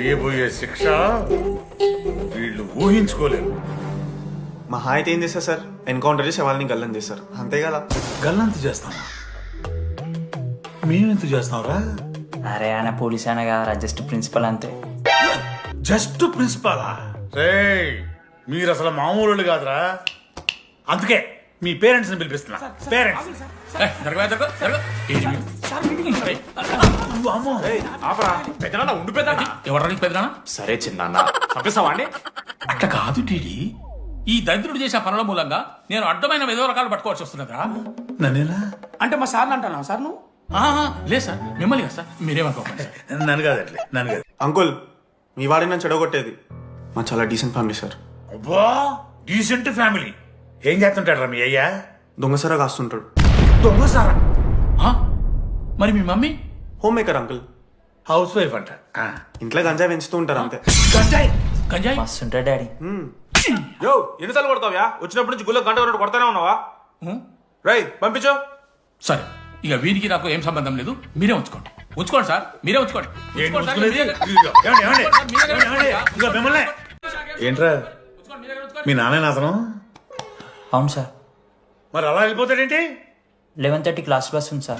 వేయబోయే శిక్ష వీళ్ళు ఊహించుకోలేరు. మహా అయితే ఏం చేస్తారు సార్? ఎన్కౌంటర్ చేసి వాళ్ళని గల్లం చేస్తారు, అంతే కదా? గల్లంత చేస్తామా? మేమెంత చేస్తాంరా? అరే ఆయన పోలీస్ అయినా కదా, జస్ట్ ప్రిన్సిపల్ అంతే. జస్ట్ ప్రిన్సిపాలా? రే మీరు అసలు మామూలు కాదురా. అందుకే మీ పేరెంట్స్ ని పిలిపిస్తున్నా. పేరెంట్స్ ఎవరికి పెద్దనా? సరే చిన్న చంపేస్తావా అండి? అట్లా కాదు టీడీ, ఈ దరిద్రుడు చేసే పనుల మూలంగా నేను అడ్డమైన విధవ రకాలు పట్టుకోవాల్సి వస్తున్నదా? నన్నేనా? అంటే మా సార్ని అంటానా సార్ నువ్వు? లేదు సార్, మిమ్మల్ని కదా సార్, మీరేమనుకోకండి సార్. నన్ను కాదట్లే, నన్ను కాదు. అంకుల్, మీ వాడిని నన్ను చెడగొట్టేది. మా చాలా డీసెంట్ ఫ్యామిలీ సార్. అబ్బా డీసెంట్ ఫ్యామిలీ. ఏం చేస్తుంటాడు రా మీ అయ్యా? దొంగసరా కాస్తుంటాడు. దొంగసారా? మరి మీ mummy? Home maker uncle. House wife అంట. ఇంట్లో గంజాయి పెంచుతూ ఉంటారు అంతే. గంజాయి గంజాయి మస్తు ఉంటాడు డాడీ. యో ఎన్నిసార్లు కొడతావ్యా? వచ్చినప్పటి నుంచి గుళ్ళ గంట కొట్టు కొడతానే ఉన్నావా? రై పంపించు. సరే, ఇక వీరికి నాకు ఏం సంబంధం లేదు, మీరే ఉంచుకోండి. ఉంచుకోండి సార్, మీరే ఉంచుకోండి. ఉంచుకోండి సార్, మీరే- ఇదిగో మిమ్మల్ని. ఏంట్రా మీ నాన్న అతను? అవును సార్, మరి అలా వెళ్ళిపోతాడేంటి? 11:30 క్లాస్ బస్ ఉంది సార్.